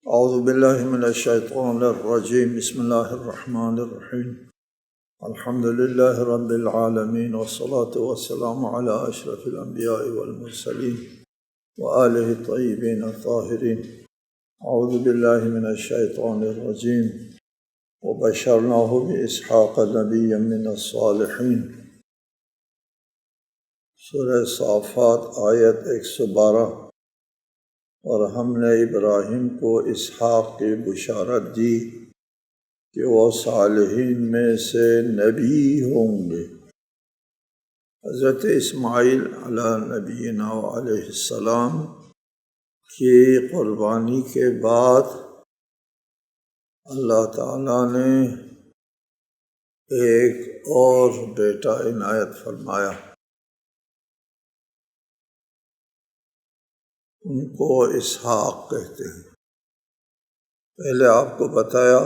اعوذ باللہ من الشیطان الرجیم بسم اللہ الرحمن الرحیم الحمد للہ رب العالمین والصلاة والسلام علی اشرف الانبیاء والمرسلین وآلہ الطیبین الطاہرین اعوذ باللہ من الشیطان الرجیم وبشرناہ باسحاق نبیا من الصالحین۔ سورہ صافات آیت 112۔ اور ہم نے ابراہیم کو اسحاق کی بشارت دی کہ وہ صالحین میں سے نبی ہوں گے۔ حضرت اسماعیل علیہ نبینا علیہ السلام کی قربانی کے بعد اللہ تعالیٰ نے ایک اور بیٹا عنایت فرمایا۔ ان کو اسحاق کہتے ہیں۔ پہلے آپ کو بتایا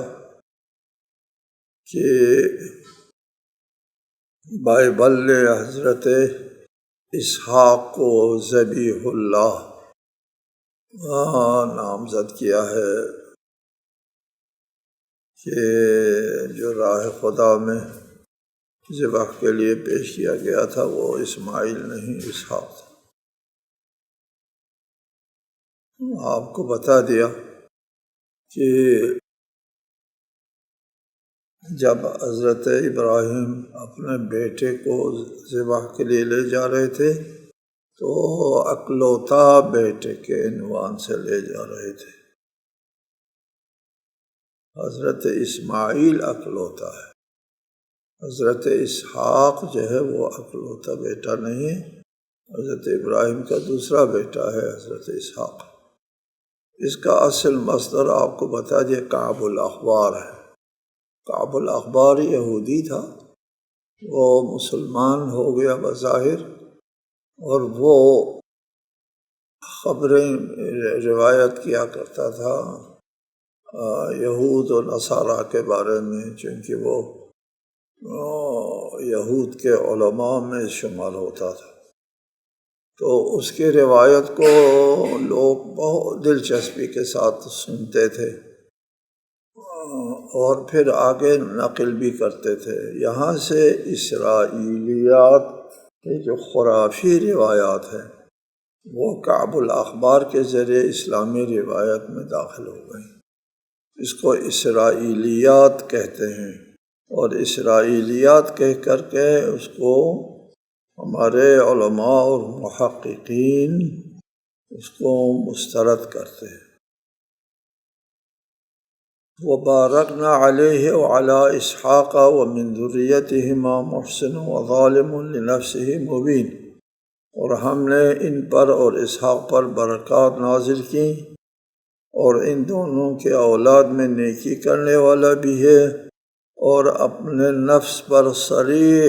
کہ بائبل نے حضرت اسحاق کو ذبیح اللہ نامزد کیا ہے کہ جو راہ خدا میں ذبح کے لیے پیش کیا گیا تھا وہ اسماعیل نہیں اسحاق تھا۔ آپ کو بتا دیا کہ جب حضرت ابراہیم اپنے بیٹے کو ذبح کے لیے لے جا رہے تھے تو اکلوتا بیٹے کے عنوان سے لے جا رہے تھے۔ حضرت اسماعیل اکلوتا ہے، حضرت اسحاق جو ہے وہ اکلوتا بیٹا نہیں ہے، حضرت ابراہیم کا دوسرا بیٹا ہے حضرت اسحاق۔ اس کا اصل مصدر آپ کو بتا دیا کعب الاحبار ہے۔ کعب الاحبار یہودی تھا، وہ مسلمان ہو گیا بظاہر، اور وہ خبریں روایت کیا کرتا تھا یہود و نصارہ کے بارے میں، چونکہ وہ یہود کے علماء میں شمار ہوتا تھا، تو اس کی روایت کو لوگ بہت دلچسپی کے ساتھ سنتے تھے اور پھر آگے نقل بھی کرتے تھے۔ یہاں سے اسرائیلیات کے جو خرافی روایات ہیں وہ کعب الاحبار کے ذریعے اسلامی روایت میں داخل ہو گئیں۔ اس کو اسرائیلیات کہتے ہیں، اور اسرائیلیات کہہ کر کے اس کو ہمارے علماء اور محققین اس کو مسترد کرتے ہیں۔ وَبَارَكْنَا عَلَيْهِ وَعَلَىٰ إِسْحَاقَ وَمِن ذُرِّيَّتِهِمَا مُحْسِنٌ وَظَالِمٌ لِنَفْسِهِ مُبِينٌ۔ اور ہم نے ان پر اور اسحاق پر برکات نازل کی، اور ان دونوں کے اولاد میں نیکی کرنے والا بھی ہے اور اپنے نفس پر صریح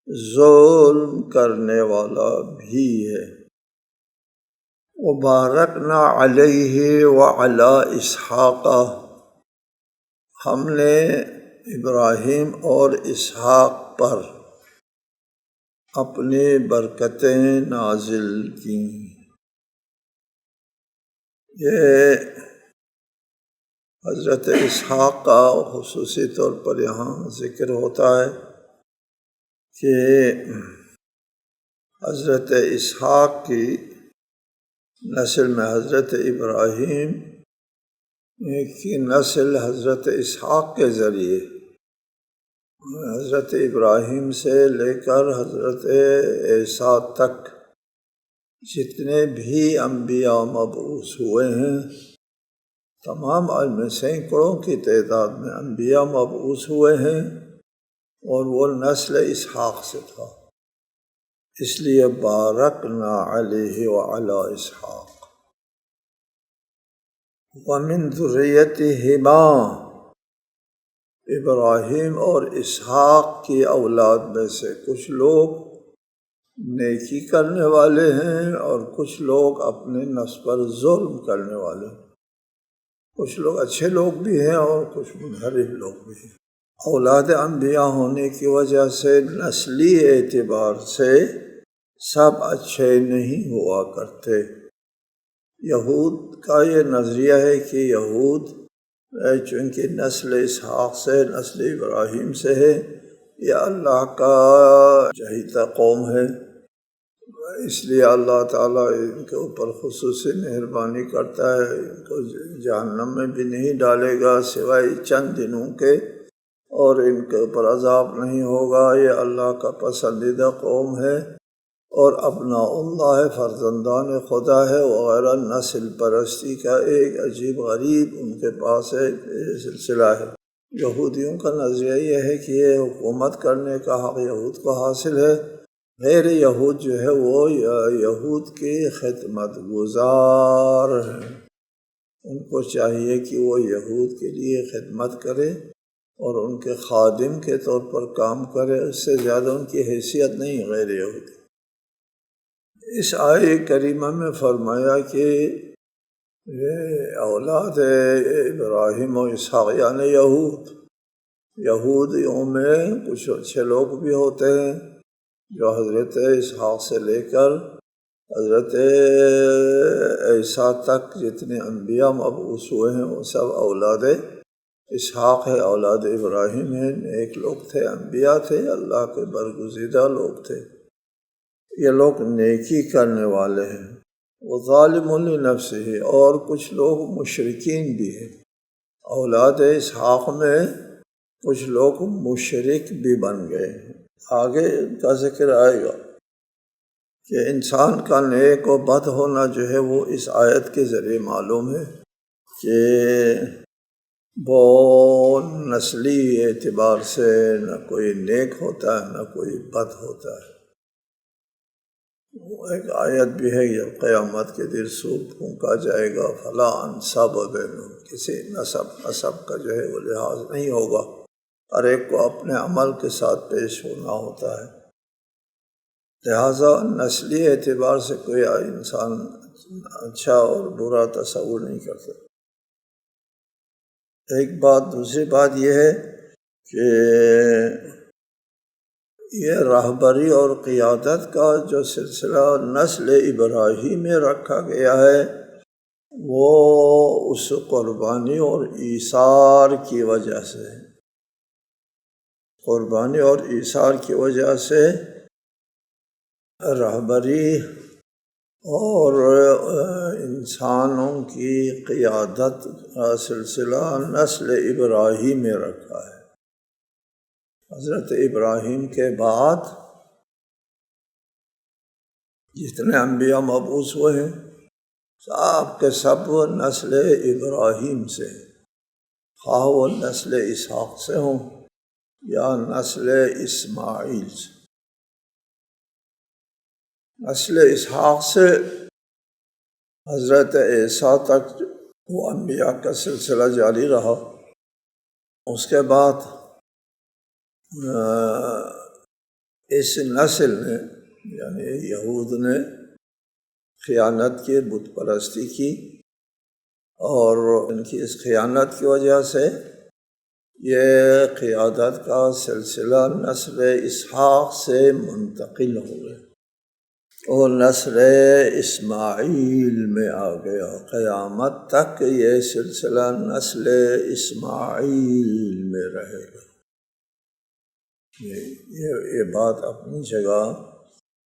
ظلم کرنے والا بھی ہے۔ وَبَارَكْنَا عَلَيْهِ وَعَلَىٰ إِسْحَاقَ، ہم نے ابراہیم اور اسحاق پر اپنی برکتیں نازل کیں۔ یہ حضرت اسحاق کا خصوصی طور پر یہاں ذکر ہوتا ہے کہ حضرت اسحاق کی نسل میں حضرت ابراہیم کی نسل حضرت اسحاق کے ذریعے حضرت ابراہیم سے لے کر حضرت عیسیٰ تک جتنے بھی انبیاء مبعوث ہوئے ہیں، تمام میں سینکڑوں کی تعداد میں انبیاء مبعوث ہوئے ہیں، اور وہ نسل اسحاق سے تھا، اس لیے بارکنا علیہ وعلی اسحاق۔ وَمِن ذُرِّيَّتِهِمَا، ابراہیم اور اسحاق کی اولاد میں سے کچھ لوگ نیکی کرنے والے ہیں اور کچھ لوگ اپنے نفس پر ظلم کرنے والے ہیں۔ کچھ لوگ اچھے لوگ بھی ہیں اور کچھ منحرف لوگ بھی ہیں۔ اولاد انبیاء ہونے کی وجہ سے نسلی اعتبار سے سب اچھے نہیں ہوا کرتے، یہود کا یہ نظریہ ہے کہ یہود چونکہ نسل اسحاق سے، نسل ابراہیم سے ہے، یہ اللہ کا چہیتا قوم ہے، اس لیے اللہ تعالیٰ ان کے اوپر خصوصی مہربانی کرتا ہے، ان کو جہنم میں بھی نہیں ڈالے گا سوائے چند دنوں کے، اور ان کے اوپر عذاب نہیں ہوگا۔ یہ اللہ کا پسندیدہ قوم ہے اور اپنا اللہ فرزندان خدا ہے وغیرہ، نسل پرستی کا ایک عجیب غریب ان کے پاس ایک سلسلہ ہے۔ یہودیوں کا نظریہ یہ ہے کہ یہ حکومت کرنے کا حق یہود کو حاصل ہے، غیر یہود جو ہے وہ یہود کی خدمت گزار ہیں، ان کو چاہیے کہ وہ یہود کے لیے خدمت کرے اور ان کے خادم کے طور پر کام کرے، اس سے زیادہ ان کی حیثیت نہیں غیر یہودی۔ اس آیہ کریمہ میں فرمایا کہ اولاد ابراہیم و اسحاق یعنی یہودیوں میں کچھ اچھے لوگ بھی ہوتے ہیں جو حضرت اسحاق سے لے کر حضرت عیسیٰ تک جتنے انبیاء مبعوث ہوئے ہیں وہ سب اولاد اسحاق ہے، اولاد ابراہیم ہیں، نیک لوگ تھے، انبیاء تھے، اللہ کے برگزیدہ لوگ تھے، یہ لوگ نیکی کرنے والے ہیں۔ وہ ظالم لنفسہ، اور کچھ لوگ مشرکین بھی ہیں، اولاد اسحاق میں کچھ لوگ مشرک بھی بن گئے ہیں، آگے ان کا ذکر آئے گا کہ انسان کا نیک و بد ہونا جو ہے وہ اس آیت کے ذریعے معلوم ہے کہ وہ نسلی اعتبار سے نہ کوئی نیک ہوتا ہے نہ کوئی بد ہوتا ہے۔ وہ ایک آیت بھی ہے، جب قیامت کے دن سور پھونکا جائے گا فلا انساب بینہم، کسی نسب کا جو ہے وہ لحاظ نہیں ہوگا، ہر ایک کو اپنے عمل کے ساتھ پیش ہونا ہوتا ہے، لہٰذا نسلی اعتبار سے کوئی انسان اچھا اور برا تصور نہیں کرتا۔ ایک بات، دوسری بات یہ ہے کہ یہ رہبری اور قیادت کا جو سلسلہ نسل ابراہیم میں رکھا گیا ہے وہ اس قربانی اور ایثار کی وجہ سے، قربانی اور ایثار کی وجہ سے رہبری اور انسانوں کی قیادت کا سلسلہ نسل ابراہیم میں رکھا ہے۔ حضرت ابراہیم کے بعد جتنے انبیاء مبعوث ہوئے ہیں سب کے سب نسل ابراہیم سے، خواہ وہ نسل اسحاق سے ہوں یا نسل اسماعیل سے۔ نسل اسحاق سے حضرت عیسیٰ تک وہ انبیاء کا سلسلہ جاری رہا، اس کے بعد اس نسل نے یعنی یہود نے خیانت کی، بت پرستی کی، اور ان کی اس خیانت کی وجہ سے یہ قیادت کا سلسلہ نسل اسحاق سے منتقل ہو گیا اور نسل اسماعیل میں آ گیا، قیامت تک یہ سلسلہ نسل اسماعیل میں رہے گا۔ یہ بات اپنی جگہ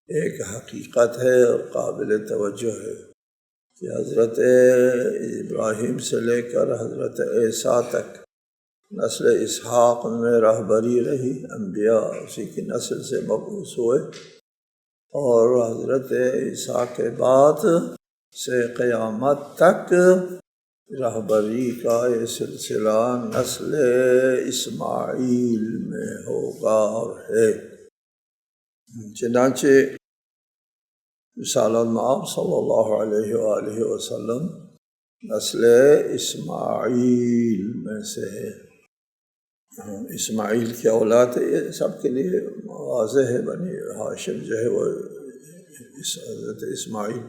ایک حقیقت ہے اور قابل توجہ ہے کہ حضرت ابراہیم سے لے کر حضرت عیسیٰ تک نسل اسحاق میں رہبری رہی، انبیاء اسی کی نسل سے مبعوث ہوئے، اور حضرت عیسیٰ کے بعد سے قیامت تک رہبری کا یہ سلسلہ نسل اسماعیل میں ہوگا اور ہے۔ چنانچہ رسالۃ مآب صلی اللہ علیہ وآلہ وسلم نسل اسماعیل میں سے ہے، اسماعیل کی اولاد ہے، یہ سب کے لیے واضح ہے، بنی ہاشم جو ہے وہ حضرت اسماعیل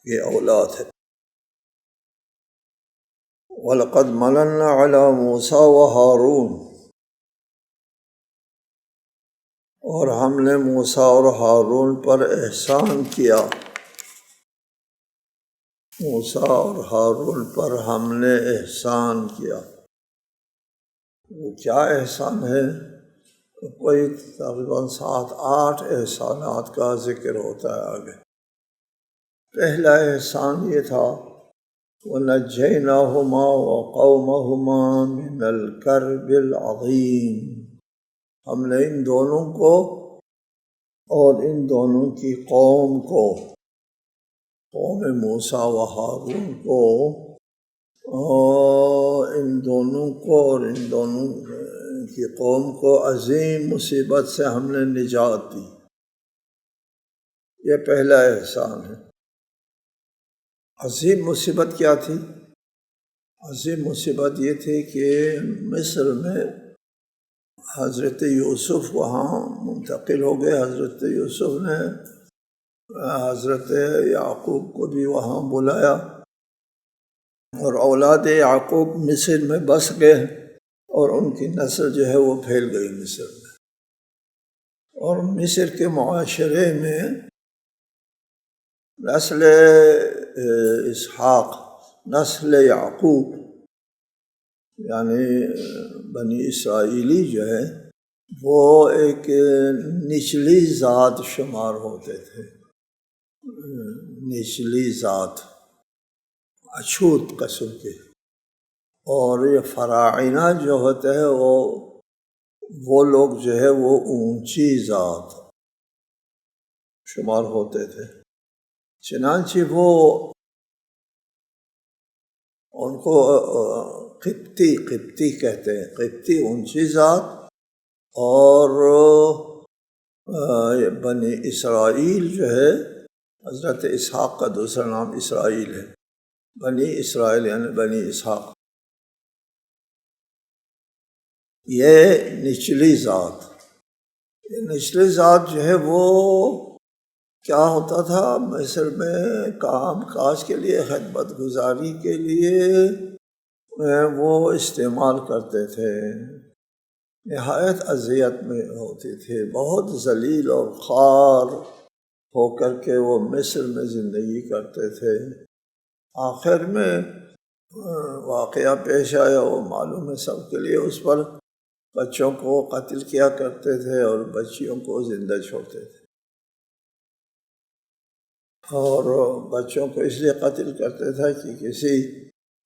یہ اولاد ہے۔ وَلَقَدْ مَنَنَّا عَلَىٰ مُوسَىٰ وَهَارُونَ، اور ہم نے موسیٰ اور ہارون پر احسان کیا۔ موسیٰ اور ہارون پر ہم نے احسان کیا۔ وہ کیا احسان ہے؟ کوئی تقریباً 7-8 احسانات کا ذکر ہوتا ہے آگے۔ پہلا احسان یہ تھا وَنَجَّيْنَاهُمَا وَقَوْمَهُمَا مِنَ الْكَرْبِ الْعَظِيمِ، ہم نے ان دونوں کو اور ان دونوں کی قوم کو، قوم موسیٰ و ہارون کو، اور ان دونوں کو اور ان دونوں کی قوم کو عظیم مصیبت سے ہم نے نجات دی۔ یہ پہلا احسان ہے۔ عظیم مصیبت کیا تھی؟ عظیم مصیبت یہ تھی کہ مصر میں حضرت یوسف وہاں منتقل ہو گئے۔ حضرت یوسف نے حضرت یعقوب کو بھی وہاں بلایا اور اولاد یعقوب مصر میں بس گئے اور ان کی نسل جو ہے وہ پھیل گئی مصر میں۔ اور مصر کے معاشرے میں نسل اسحاق، نسل یعقوب یعنی بنی اسرائیلی جو ہے وہ ایک نچلی ذات شمار ہوتے تھے، نچلی ذات، اچھوت قسم کے۔ اور یہ فراعنہ جو ہوتے ہیں وہ لوگ جو ہے وہ اونچی ذات شمار ہوتے تھے۔ چنانچہ وہ ان کو قبطی کہتے ہیں، قبطی اونچی ذات، اور بنی اسرائیل جو ہے، حضرت اسحاق کا دوسرا نام اسرائیل ہے، بنی اسرائیل یعنی بنی اسحاق، یہ نچلی ذات۔ یہ نچلی ذات جو ہے وہ کیا ہوتا تھا، مصر میں کام کاج کے لیے، خدمت گزاری کے لیے وہ استعمال کرتے تھے۔ نہایت اذیت میں ہوتے تھے، بہت ذلیل اور خوار ہو کر کے وہ مصر میں زندگی کرتے تھے۔ آخر میں واقعہ پیش آیا، وہ معلوم ہے سب کے لیے، اس پر بچوں کو قتل کیا کرتے تھے اور بچیوں کو زندہ چھوڑتے تھے، اور بچوں کو اس لیے قتل کرتے تھے کہ کسی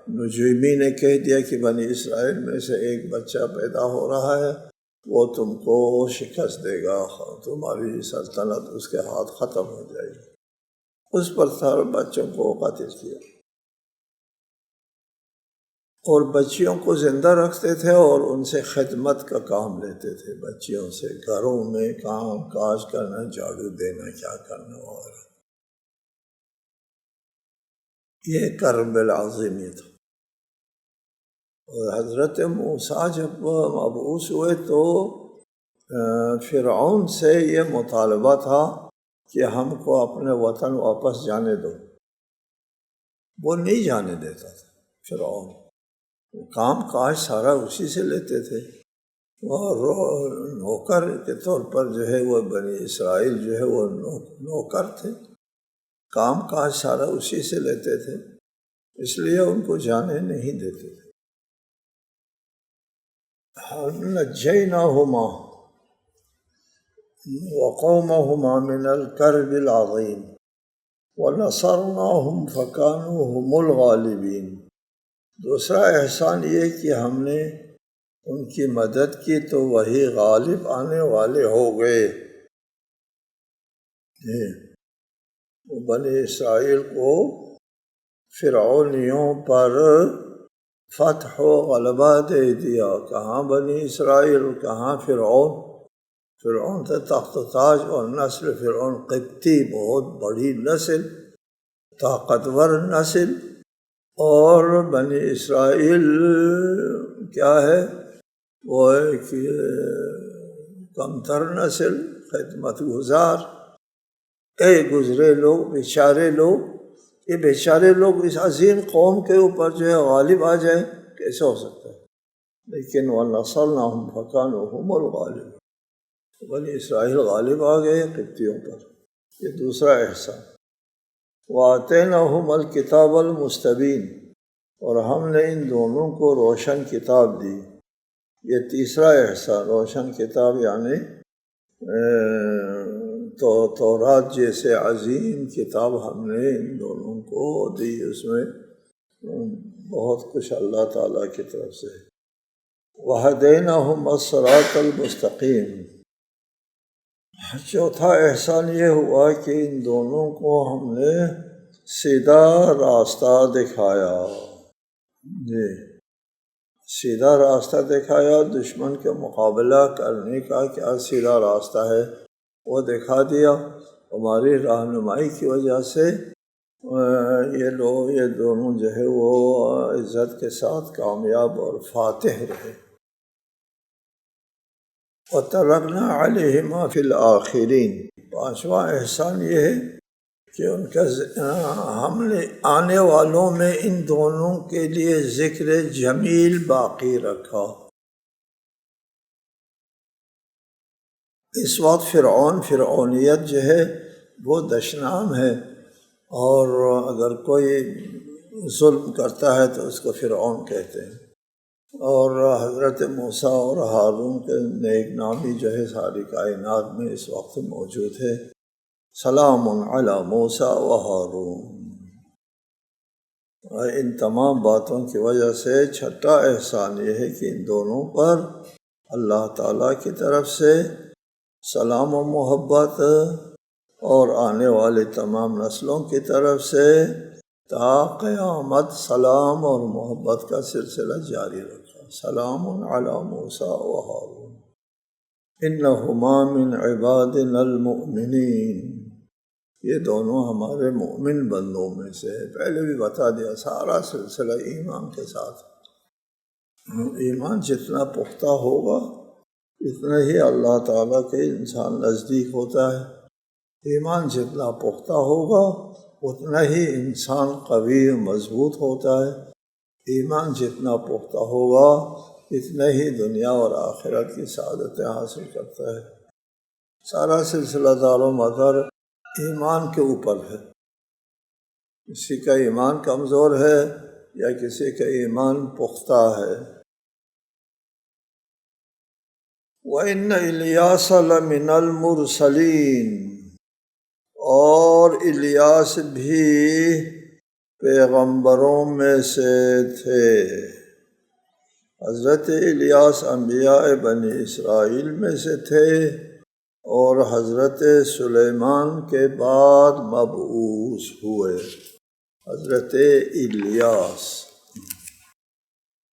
نجومی نے کہہ دیا کہ بنی اسرائیل میں سے ایک بچہ پیدا ہو رہا ہے، وہ تم کو شکست دے گا، تمہاری سلطنت اس کے ہاتھ ختم ہو جائے گی۔ اس پر سارے بچوں کو قتل کیا، اور بچیوں کو زندہ رکھتے تھے اور ان سے خدمت کا کام لیتے تھے، بچیوں سے گھروں میں کام کاج کرنا، جھاڑو دینا، کیا کرنا وغیرہ۔ یہ کرب العظیم تھا۔ اور حضرت موسیٰ جب مبعوث ہوئے تو فرعون سے یہ مطالبہ تھا کہ ہم کو اپنے وطن واپس جانے دو۔ وہ نہیں جانے دیتا تھا فرعون، کام کاج سارا اسی سے لیتے تھے، اور نوکر کے طور پر جو ہے وہ بنی اسرائیل جو ہے وہ نوکر تھے، کام کاج سارا اسی سے لیتے تھے، اس لیے ان کو جانے نہیں دیتے تھے۔ نجیناہما وقومہما من الکرب العظیم ونصرناہم فکانوا هم الغالبین۔ دوسرا احسان یہ کہ ہم نے ان کی مدد کی تو وہی غالب آنے والے ہو گئے۔ بنی اسرائیل کو فرعونیوں پر فتح و غلبہ دے دیا۔ کہاں بنی اسرائیل، کہاں فرعون۔ فرعون تھا تخت و تاج، اور نسل فرعون قبطی، بہت بڑی نسل، طاقتور نسل، اور بنی اسرائیل کیا ہے، وہ ایک کمتر نسل، خدمت گزار، کئی گزرے لوگ، بیچارے لوگ۔ یہ بیچارے لوگ اس عظیم قوم کے اوپر جو ہے غالب آ جائیں، کیسے ہو سکتا ہے؟ لیکن وَنَصَرْنَاهُمْ فَكَانُوا هُمُ الْغَالِبُونَ، بنی اسرائیل غالب آ گئے قبطیوں پر۔ یہ دوسرا احسان۔ وَآتَيْنَاهُمَا الْكِتَابَ الْمُسْتَبِينَ، اور ہم نے ان دونوں کو روشن کتاب دی۔ یہ تیسرا احسان، روشن کتاب یعنی تو تورات جیسے عظیم کتاب ہم نے ان دونوں کو دی، اس میں بہت کچھ اللہ تعالیٰ کی طرف سے۔ وَهَدَيْنَاهُمَا الصِّرَاطَ الْمُسْتَقِيمَ، چوتھا احسان یہ ہوا کہ ان دونوں کو ہم نے سیدھا راستہ دکھایا۔ جی، سیدھا راستہ دکھایا، دشمن کے مقابلہ کرنے کا کیا سیدھا راستہ ہے وہ دکھا دیا۔ ہماری رہنمائی کی وجہ سے یہ دونوں جو ہے وہ عزت کے ساتھ کامیاب اور فاتح رہے۔ وَتَرَكْنَا عَلَيْهِمَا فِي الْآخِرِينَ، پانچواں احسان یہ ہے کہ ان کا ہم نے آنے والوں میں ان دونوں کے لیے ذکر جمیل باقی رکھا۔ اس وقت فرعونیت جو ہے وہ دشنام ہے، اور اگر کوئی ظلم کرتا ہے تو اس کو فرعون کہتے ہیں، اور حضرت موسیٰ اور ہارون کے نیک نامی جو ہے ساری کائنات میں اس وقت موجود ہے۔ سلام علی موسیٰ و ہارون۔ اور ان تمام باتوں کی وجہ سے چھٹا احسان یہ ہے کہ ان دونوں پر اللہ تعالیٰ کی طرف سے سلام و محبت، اور آنے والی تمام نسلوں کی طرف سے تا قیامت سلام اور محبت کا سلسلہ جاری رکھا۔ سلام علی موسیٰ و ہارون انہما من عبادنا المؤمنین، یہ دونوں ہمارے مومن بندوں میں سے ہے۔ پہلے بھی بتا دیا، سارا سلسلہ ایمان کے ساتھ۔ ایمان جتنا پختہ ہوگا اتنا ہی اللہ تعالیٰ کے انسان نزدیک ہوتا ہے۔ ایمان جتنا پختہ ہوگا اتنا ہی انسان قوی و مضبوط ہوتا ہے۔ ایمان جتنا پختہ ہوگا اتنا ہی دنیا اور آخرت کی سعادتیں حاصل کرتا ہے۔ سارا سلسلہ دار و مدار ایمان کے اوپر ہے۔ کسی کا ایمان کمزور ہے یا کسی کا ایمان پختہ ہے۔ وَإِنَّ إِلْيَاسَ لَمِنَ الْمُرْسَلِينَ، اور الیاس بھی پیغمبروں میں سے تھے۔ حضرت الیاس انبیاء بنی اسرائیل میں سے تھے، اور حضرت سلیمان کے بعد مبعوث ہوئے۔ حضرت الیاس،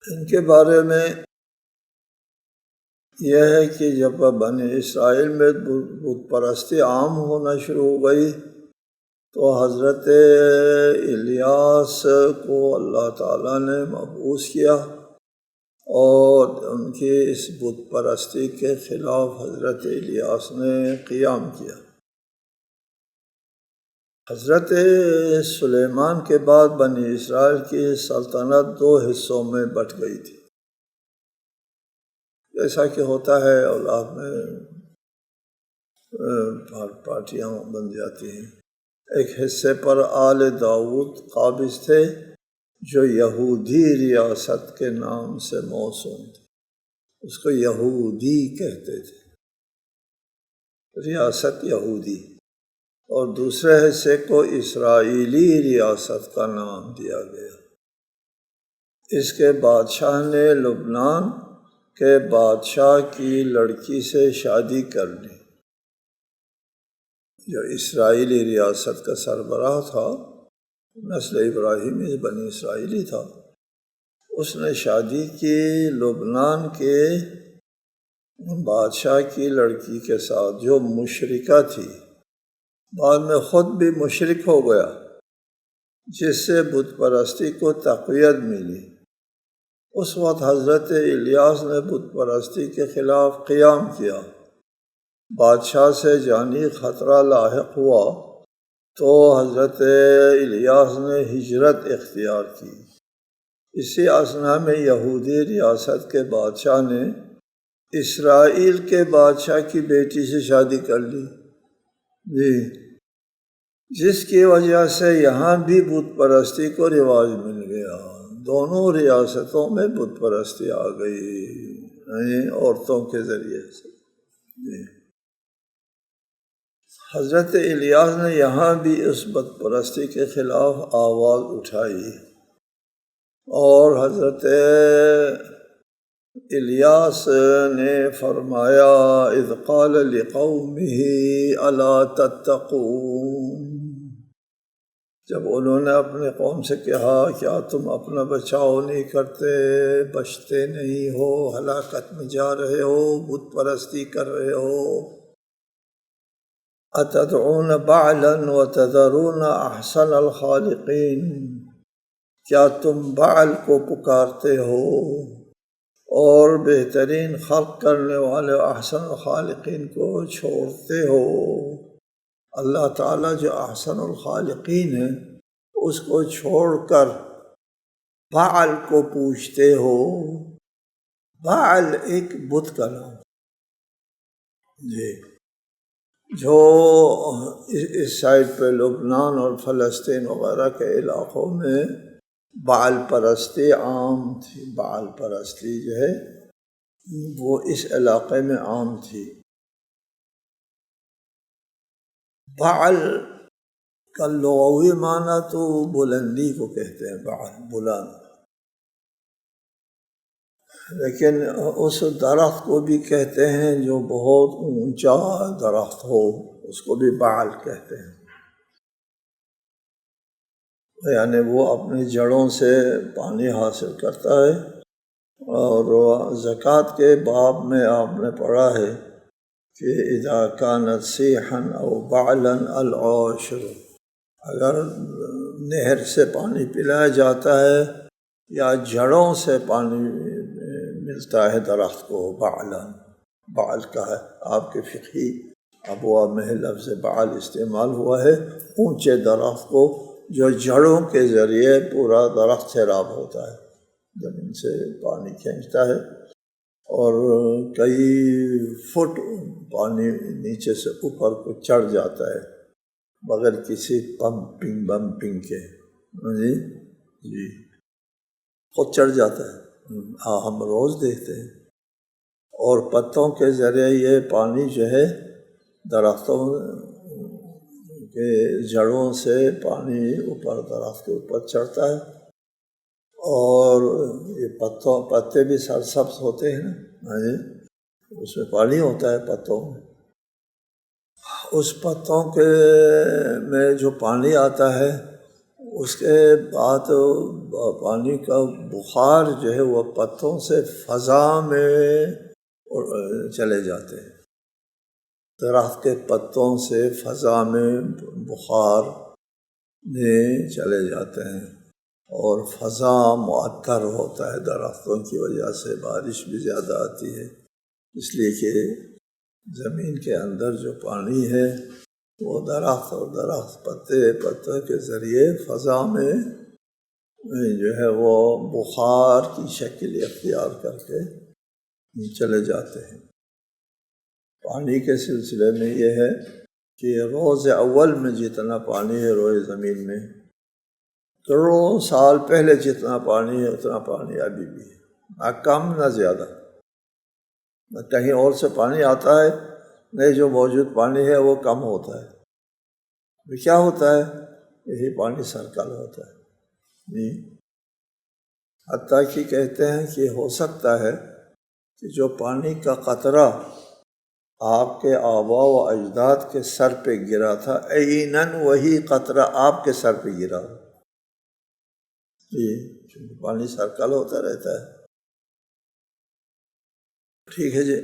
ان کے بارے میں یہ ہے کہ جب بنی اسرائیل میں بت پرستی عام ہونا شروع ہو گئی تو حضرت الیاس کو اللہ تعالیٰ نے مبعوث کیا، اور ان کی اس بت پرستی کے خلاف حضرت الیاس نے قیام کیا۔ حضرت سلیمان کے بعد بنی اسرائیل کی سلطنت دو حصوں میں بٹ گئی تھی، جیسا کہ ہوتا ہے اولاد میں پارٹیاں بن جاتی ہیں۔ ایک حصے پر آل داؤد قابض تھے جو یہودی ریاست کے نام سے موسوم تھے، اس کو یہودی کہتے تھے، ریاست یہودی، اور دوسرے حصے کو اسرائیلی ریاست کا نام دیا گیا۔ اس کے بادشاہ نے لبنان کے بادشاہ کی لڑکی سے شادی کر لی۔ جو اسرائیلی ریاست کا سربراہ تھا، نسل ابراہیمی بنی اسرائیلی تھا، اس نے شادی کی لبنان کے بادشاہ کی لڑکی کے ساتھ جو مشرکہ تھی، بعد میں خود بھی مشرک ہو گیا، جس سے بت پرستی کو تقویت ملی۔ اس وقت حضرت الیاس نے بت پرستی کے خلاف قیام کیا۔ بادشاہ سے جانی خطرہ لاحق ہوا تو حضرت الیاس نے ہجرت اختیار کی۔ اسی اثنا میں یہودی ریاست کے بادشاہ نے اسرائیل کے بادشاہ کی بیٹی سے شادی کر لی۔ جی، جس کی وجہ سے یہاں بھی بت پرستی کو رواج مل گیا، دونوں ریاستوں میں بت پرستی آ گئی عورتوں کے ذریعے سے۔ حضرت الیاس نے یہاں بھی اس بت پرستی کے خلاف آواز اٹھائی، اور حضرت الیاس نے فرمایا اذ قال لقومہ الا تتقون، جب انہوں نے اپنے قوم سے کہا کیا تم اپنا بچاؤ نہیں کرتے، بچتے نہیں ہو، ہلاکت میں جا رہے ہو، بت پرستی کر رہے ہو۔ اتدعون بعلا وتذرون احسن الخالقین، کیا تم بعل کو پکارتے ہو اور بہترین خلق کرنے والے احسن الخالقین کو چھوڑتے ہو؟ اللہ تعالیٰ جو احسن الخالقین ہے اس کو چھوڑ کر بعل کو پوچھتے ہو۔ بعل ایک بت کا نام جی، جو اس سائڈ پہ لبنان اور فلسطین وغیرہ کے علاقوں میں بعل پرستی عام تھی۔ بعل پرستی جو ہے وہ اس علاقے میں عام تھی۔ بعل کا لغوی معنی تو بلندی کو کہتے ہیں، بعل بلند، لیکن اس درخت کو بھی کہتے ہیں جو بہت اونچا درخت ہو، اس کو بھی بعل کہتے ہیں، یعنی وہ اپنی جڑوں سے پانی حاصل کرتا ہے۔ اور زکوٰۃ کے باب میں آپ نے پڑھا ہے کہ اذا كانت سیحا او بعلا العشر، اگر نہر سے پانی پلایا جاتا ہے یا جڑوں سے پانی ملتا ہے درخت کو، بعل کا ہے۔ آپ کے فقہی ابواب میں لفظ بعل استعمال ہوا ہے اونچے درخت کو جو جڑوں کے ذریعے پورا درخت سیراب ہوتا ہے، زمین سے پانی کھینچتا ہے اور کئی فٹ پانی نیچے سے اوپر کو چڑھ جاتا ہے بغیر کسی بمپنگ کے جی خود چڑھ جاتا ہے، ہم روز دیکھتے ہیں۔ اور پتوں کے ذریعے یہ پانی جو ہے درختوں کے جڑوں سے پانی اوپر درخت کے اوپر چڑھتا ہے، اور یہ پتے بھی سرسبز ہوتے ہیں نا جی، اس میں پانی ہوتا ہے پتوں میں، اس پتوں کے میں جو پانی آتا ہے اس کے بعد پانی کا بخار جو ہے وہ پتوں سے فضا میں چلے جاتے ہیں، درخت کے پتوں سے فضا میں بخار میں چلے جاتے ہیں، اور فضا معطر ہوتا ہے درختوں کی وجہ سے، بارش بھی زیادہ آتی ہے، اس لیے کہ زمین کے اندر جو پانی ہے وہ درخت اور درخت پتے کے ذریعے فضا میں جو ہے وہ بخار کی شکل اختیار کر کے چلے جاتے ہیں۔ پانی کے سلسلے میں یہ ہے کہ روز اول میں جتنا پانی ہے روئے زمین میں، کروڑوں سال پہلے جتنا پانی ہے اتنا پانی ابھی بھی ہے، نہ کم نہ زیادہ، نہ کہیں اور سے پانی آتا ہے، نہیں جو موجود پانی ہے وہ کم ہوتا ہے۔ کیا ہوتا ہے؟ یہی پانی سرکل ہوتا ہے۔ حتیٰ کہ کہتے ہیں کہ ہو سکتا ہے کہ جو پانی کا قطرہ آپ کے آباء و اجداد کے سر پہ گرا تھا یقیناً وہی قطرہ آپ کے سر پہ گرا ہو، چونکہ پانی سرکل ہوتا رہتا ہے۔ ٹھیک ہے جی،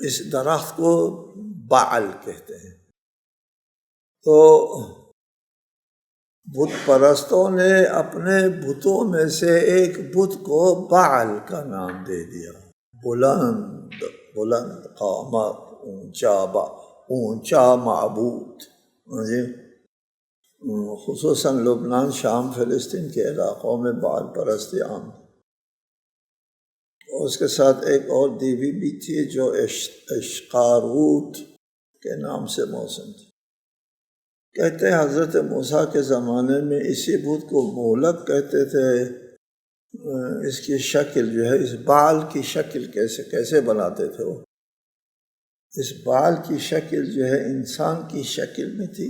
اس درخت کو بعل کہتے ہیں۔ تو بت پرستوں نے اپنے بتوں میں سے ایک بت کو بعل کا نام دے دیا، بلند قامت، اونچا معبود، خصوصاً لبنان، شام، فلسطین کے علاقوں میں بعل پرستی عام ہے۔ اور اس کے ساتھ ایک اور دیوی بھی تھی جو اشقاروت کے نام سے موسوم تھی۔ کہتے ہیں حضرت موسیٰ کے زمانے میں اسی بت کو مولک کہتے تھے۔ اس کی شکل جو ہے، اس بال کی شکل کیسے بناتے تھے وہ؟ اس بال کی شکل جو ہے انسان کی شکل میں تھی،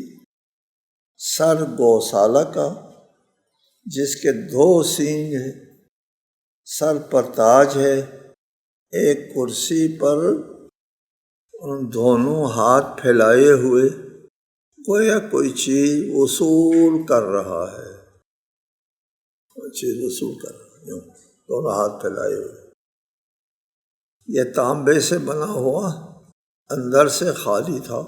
سر گوسالہ کا، جس کے 2 سینگ ہیں، سر پر تاج ہے، ایک کرسی پر ان دونوں ہاتھ پھیلائے ہوئے گویا کوئی چیز وصول کر رہا ہے، کوئی چیز وصول کر رہا ہے، دونوں ہاتھ پھیلائے ہوئے۔ یہ تانبے سے بنا ہوا، اندر سے خالی تھا،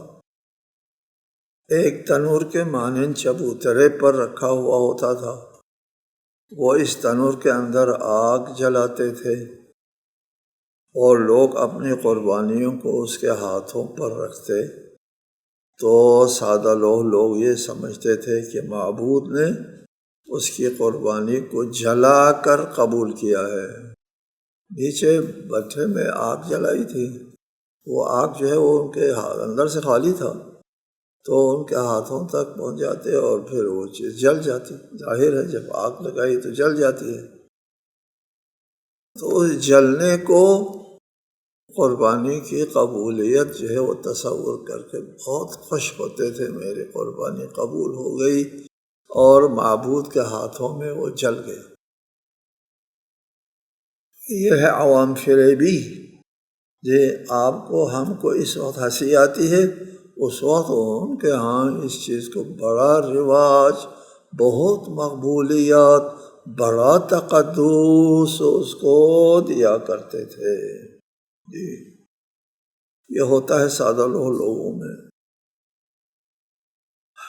ایک تنور کے مانند چبوترے پر رکھا ہوا ہوتا تھا۔ وہ اس تنور کے اندر آگ جلاتے تھے اور لوگ اپنی قربانیوں کو اس کے ہاتھوں پر رکھتے تو سادہ لوگ یہ سمجھتے تھے کہ معبود نے اس کی قربانی کو جلا کر قبول کیا ہے۔ نیچے بٹھے میں آگ جلائی تھی، وہ آگ جو ہے وہ ان کے اندر سے خالی تھا، تو ان کے ہاتھوں تک پہنچ جاتے اور پھر وہ چیز جل جاتی۔ ظاہر ہے جب آگ لگائی تو جل جاتی ہے، تو جلنے کو قربانی کی قبولیت جو ہے وہ تصور کر کے بہت خوش ہوتے تھے، میری قربانی قبول ہو گئی اور معبود کے ہاتھوں میں وہ جل گیا۔ یہ ہے عوام فریبی۔ آپ کو ہم کو اس وقت ہنسی آتی ہے، اس وقت ان کے ہاں اس چیز کو بڑا رواج، بہت مقبولیت، بڑا تقدس اس کو دیا کرتے تھے۔ یہ ہوتا ہے سادہ لوگوں میں۔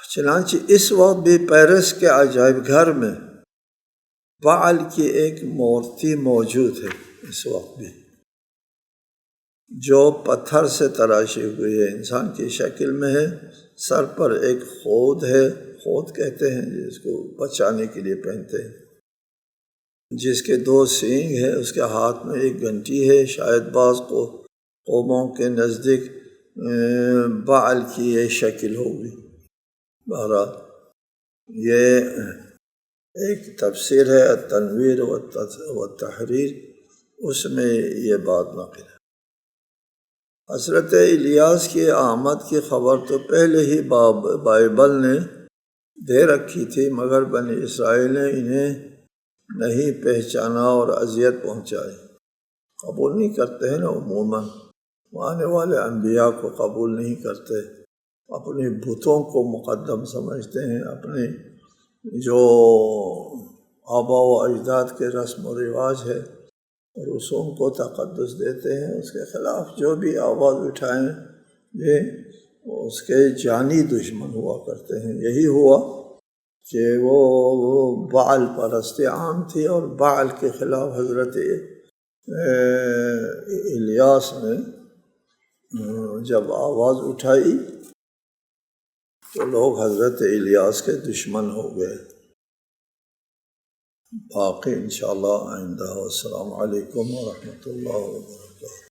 چنانچہ اس وقت بھی پیرس کے عجائب گھر میں بعل کی ایک مورتی موجود ہے، اس وقت بھی، جو پتھر سے تراشی ہوئی ہے، انسان کی شکل میں ہے، سر پر ایک خود ہے، خود کہتے ہیں جس کو بچانے کے لیے پہنتے ہیں، جس کے 2 سینگ ہیں، اس کے ہاتھ میں ایک گھنٹی ہے۔ شاید بعض قوموں کے نزدیک بعل کی یہ شکل ہوگی۔ بہرحال یہ ایک تفسیر ہے التنویر والتحریر، اس میں یہ بات نقل ہے۔ حضرت الیاس کی آمد کی خبر تو پہلے ہی بائبل نے دے رکھی تھی، مگر بنی اسرائیل نے انہیں نہیں پہچانا اور اذیت پہنچائی۔ قبول نہیں کرتے ہیں نا، عموماً آنے والے انبیاء کو قبول نہیں کرتے، اپنی بتوں کو مقدم سمجھتے ہیں، اپنے جو آباء و اجداد کے رسم و رواج ہے رسوم کو تقدس دیتے ہیں۔ اس کے خلاف جو بھی آواز اٹھائیں یہ اس کے جانی دشمن ہوا کرتے ہیں۔ یہی ہوا کہ وہ بعل پرستی عام تھی، اور بعل کے خلاف حضرت الیاس نے جب آواز اٹھائی تو لوگ حضرت الیاس کے دشمن ہو گئے۔ باقی انشاءاللہ آئندہ۔ السلام علیکم ورحمۃ اللہ وبرکاتہ۔